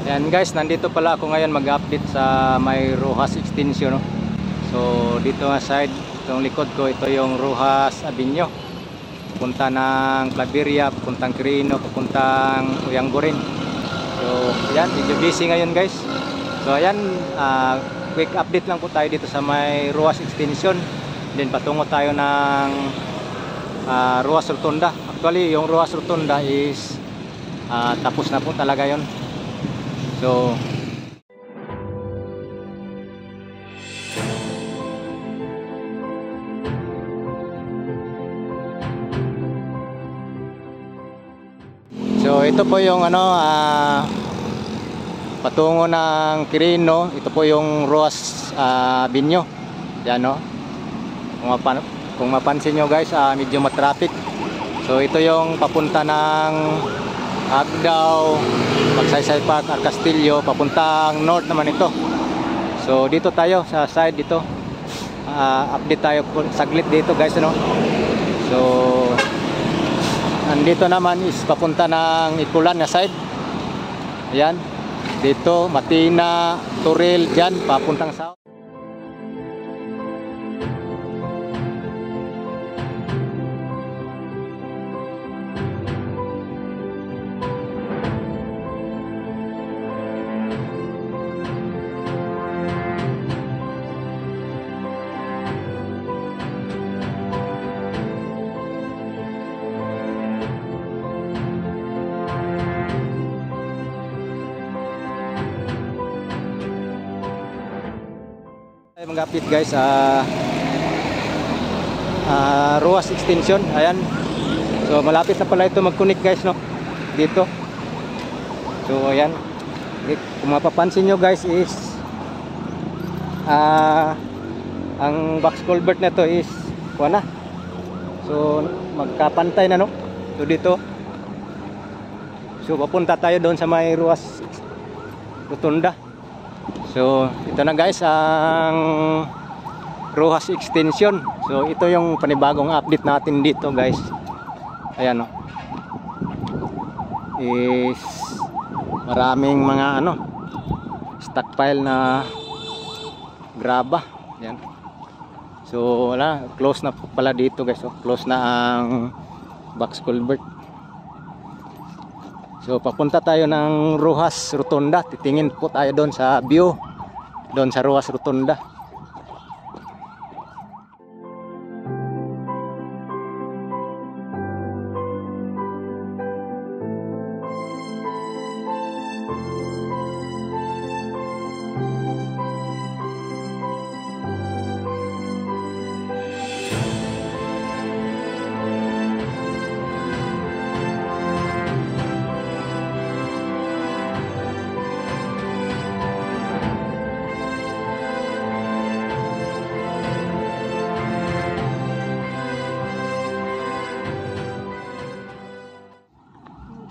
Ayan guys, nandito pala ako ngayon mag-update sa may Rojas extension, no? So dito nga side, itong likod ko, ito yung Rojas Avenue. Pupunta ng Claveria, pupuntang Quirino, pupuntang Uyanggurin. So ayan, medyo busy ngayon guys. So ayan, quick update lang po tayo dito sa may Rojas extension. Then patungo tayo ng Rojas Rotunda. Actually yung Rojas Rotunda is tapos na po talaga yon. So ito po yung patungo ng Quirino. Ito po yung Rojas Avenue. Yan, no? Kung mapansin nyo guys, medyo matraffic. So ito yung papunta ng Agdao, Magsaysay Park, Castillo, papuntang north naman ito. So dito tayo sa side dito. Update tayo saglit dito guys, no? So andito naman is papunta ng Ikulan na side. Ayan. Dito Matina, Turil, dyan papuntang south. Mag-update guys, Rojas extension. Ayan. So malapit na pala ito mag-connect guys, no? Dito. So ayan. Kung mapapansin nyo guys is ang box culvert na to is wala. So magkapantay na, no? So dito. So papunta tayo doon sa may Rojas Rotunda. So ito na guys ang Rojas extension. So ito yung panibagong update natin dito guys. Ayan, no? Is maraming mga stockpile na graba. Ayan. So wala, close na pala dito guys. So, close na ang box culvert. So papunta tayo ng Rojas Rotunda. Titingin po tayo doon sa view, doon sa Rojas Rotunda.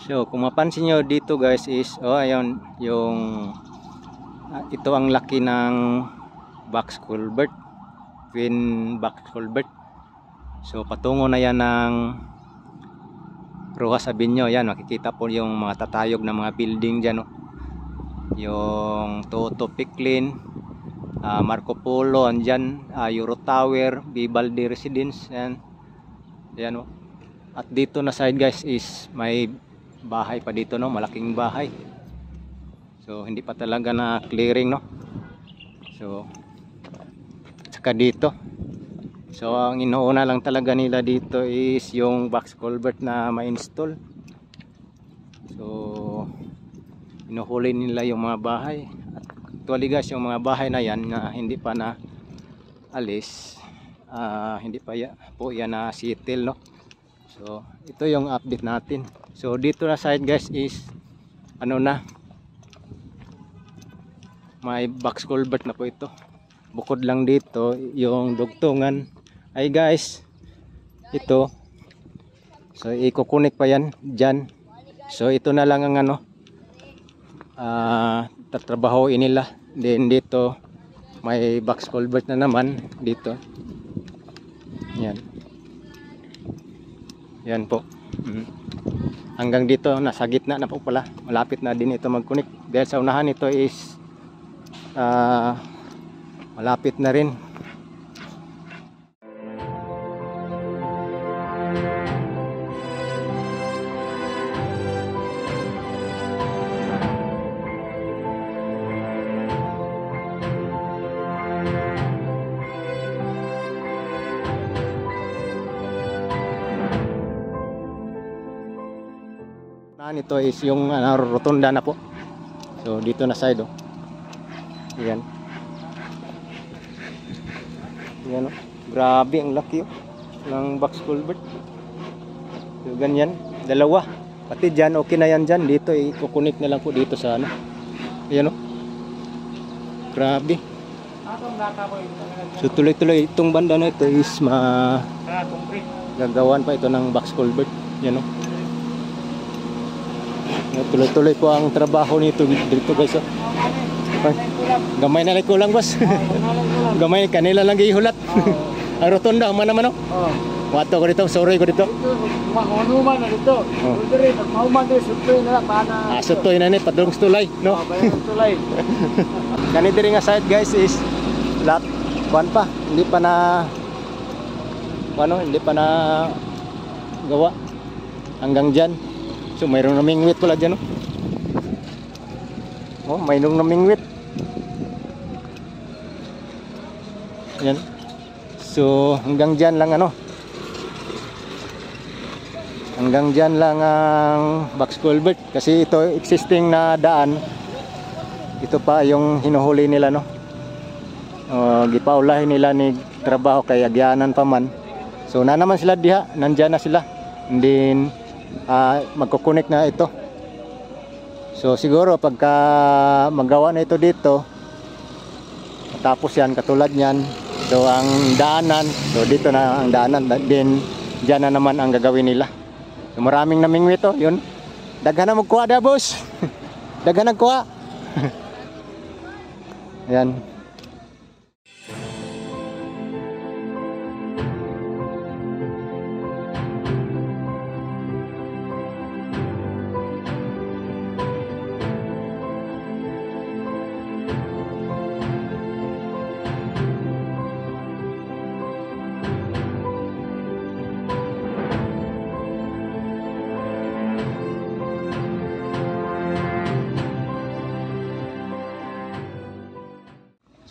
So kung mapansin nyo dito guys is ayun yung ito ang laki ng box culvert, twin box culvert. So patungo na yan ng Rojas Avenue. Yan, makikita po yung mga tatayog ng mga building dyan, no? Yung Toto Picklin, Marco Polo andyan, Euro Tower, Vivaldi Residence. Yan. Yan, no? At dito na side guys is may bahay pa dito, no? Malaking bahay. So hindi pa talaga na clearing, no? So saka dito. So ang inuuna lang talaga nila dito is yung box culvert na ma-install. So inuhuli nila yung mga bahay. At actually guys, yung mga bahay na yan na hindi pa na alis, hindi pa po yan na settle, no? So ito yung update natin. So dito na side guys is may box culvert na po ito. Bukod lang dito yung dugtungan ay guys ito. So ikukunik pa yan dyan. So ito na lang ang tatrabahoin nila. Then dito may box culvert na naman dito. Yan. Yan po. Hanggang dito nasa gitna na po pala, malapit na din ito mag-connect. dahil sa unahan ito is malapit na rin. Ito is yung rotunda na po. So dito na side, oh. Yan. Yan, oh. Grabe ang laki, oh, ng box culvert. So ganyan, dalawa. Pati dyan, okay na yan dyan. Dito, i-connect na lang po dito sa ano. Yan, oh. Grabe. So tuloy-tuloy itong banda na ito is gagawan pa ito ng box culvert. Yan, oh. Tuloy-tuloy po ang trabaho nito dito, guys. Gamay na lang kulang, boss. Gamay kanila lang gihulat. Ang rotunda man naman, oh. Wato ko dito, sorry ko dito. Mahunuman na dito. Diri mahuman diri sutoy na para. Sutoy na ni padung tulay, no. Tulay. Kani diri nga side, guys, is lat kuan pa, hindi pa na gawa hanggang diyan. So mayroong namingwit pala dyan, oh. Oh, mayroong namingwit. Yan. So hanggang dyan lang ano. Hanggang dyan lang ang box culvert. Kasi ito existing na daan. Ito pa yung hinuhuli nila, no. Gipaulahin nila ni trabaho kay agyanan pa man. So na naman sila diha, nandyan na sila. And then magkukunik na ito. So siguro pagka magawa na ito dito, tapos yan katulad yan, so ang daanan, so dito na ang daanan, din dyan na naman ang gagawin nila. So maraming namingwit, oh, yun. Daghan na magkuha da, boss. Daghan na kuha. Yan.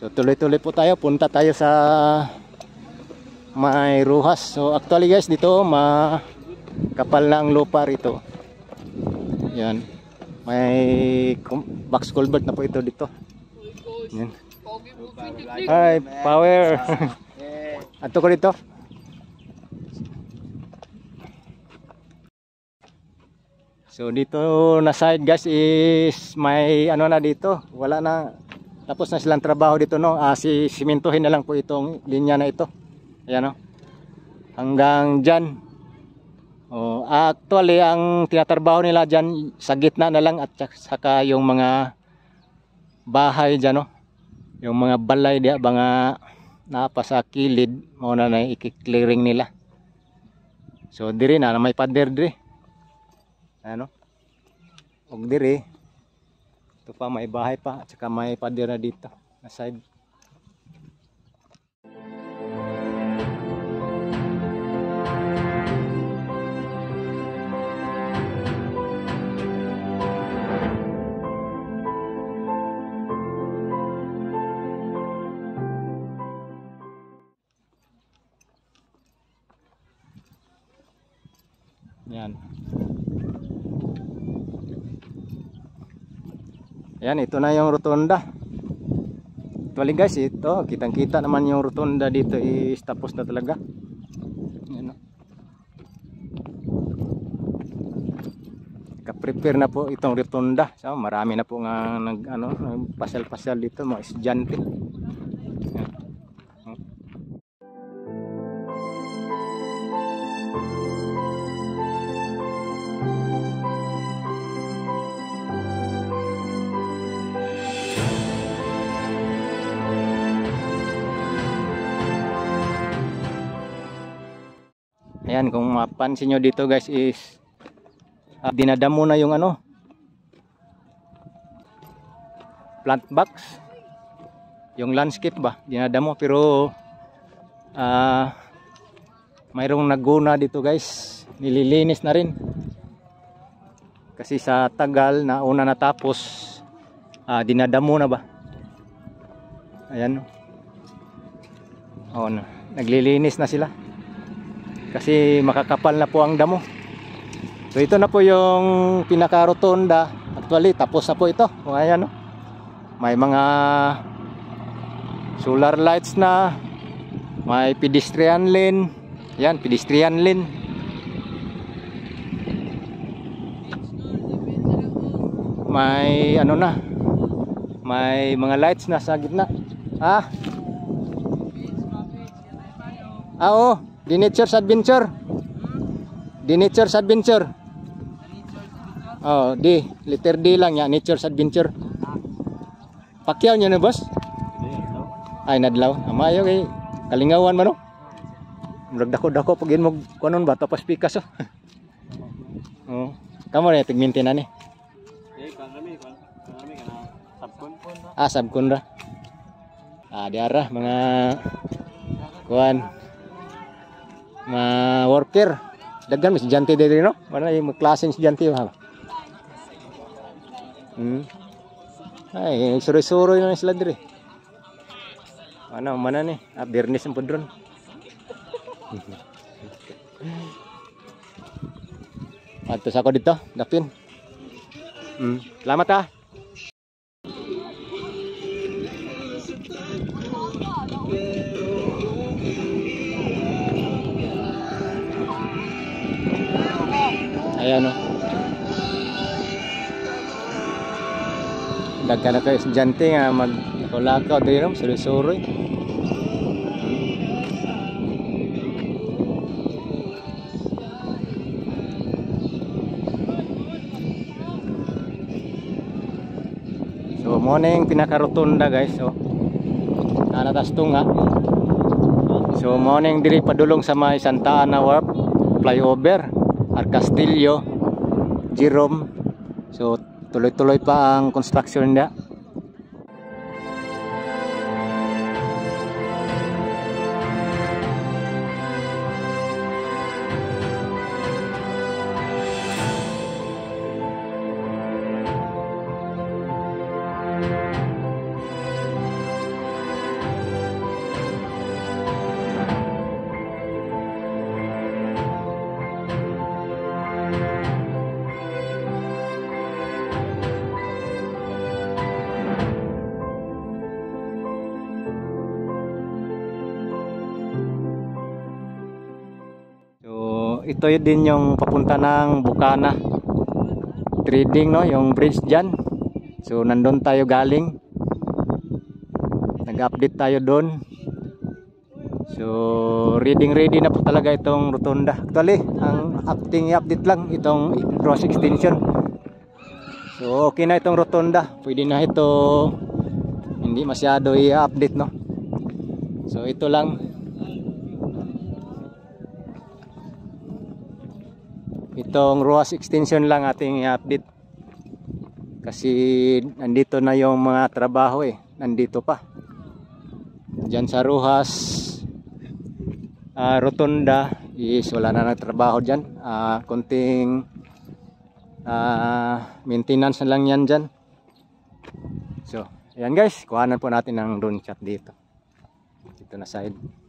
So tuloy-tuloy po tayo, punta tayo sa May Ruhas. So actually, guys, dito makapal na ang lupa rito. Yan. May box culvert na po ito dito. Yan. Hi, power. Ato ko dito. So dito na side, guys, is may ano na dito. Wala na. Tapos na silang trabaho dito, no. Simintuhin na lang po itong linya na ito. Ayan, no. Hanggang dyan. Actually, ang tinatrabaho nila dyan sa gitna na lang at saka yung mga bahay dyan, no. Yung mga balay diya, mga napa sa kilid, mauna na i-clearing nila. So diri na may pader diri. Ano? Og diri ito pa may bahay pa at saka may pader na dito na side. Yan. Ayan, ito na yung rotunda. Actually, guys, ito, kitang-kita naman yung rotunda dito is tapos na talaga. Ayan, no? Ka-prepare na po itong rotunda. So, marami na po nga nagpasyal-pasyal dito, mga estudyante. Ayan. Ayan, kung mapansin nyo dito, guys, is dinadamo na yung plant box. Yung landscape ba, dinadamo, pero mayroong naguna dito guys. Nililinis na rin. Kasi sa tagal na una natapos, dinadamo na ba. Ayan. Oh, naglilinis na sila. Kasi makakapal na po ang damo. So ito na po yung pinaka-rotonda. Actually, tapos na po ito. O, ayan, no? May mga solar lights na. May pedestrian lane. Yan, pedestrian lane. May ano na. May mga lights na sa gitna. Oo, The Nature's Adventure. The Nature's Adventure. Oh, D, letter D lang ya, Nature's Adventure. Pakyaw niyo na, boss? Ay, nadlaw. Amayo kay kalingawan man, no? Murag dako-dako pag mo kunon ba tapos pikas, oh. Oh. Kamo na tigminti na ni. Kanami kana sabkon. Sabkon ra. Diara mga kuan. Mga worker. Daghan mas estudyante diri, no? Mana yung klase ng estudyante ha. Ay, suro-suro na sila diri. Ano, mana ni? Bernis ang pudron. Atos ako dito, dapin. Salamat ha. Ayan, no. Daghan na kayo estudyante nga mag-lakaw diri, no? Suro-suro. So morning pinaka-rotunda guys. So natas tunga. So morning diri padulong sa may Santa Ana Wharf flyover, Castillo, Jerome. So tuloy-tuloy pa ang construction niya. Ito din yung papunta ng Bukana Trading, no, yung bridge dyan. So nandun tayo galing, nag-update tayo doon. So ready na po talaga itong rotunda. Actually ang update lang itong cross extension. So okay na itong rotunda, pwede na ito, hindi masyado i-update, no. So ito lang, itong ROAS extension lang ating i-update. Kasi nandito na yung mga trabaho nandito pa. Diyan sa ROAS rotunda is wala na nagtrabaho dyan. Konting maintenance na lang yan dyan. So ayan guys, kuhanan po natin ng drone shot dito na side.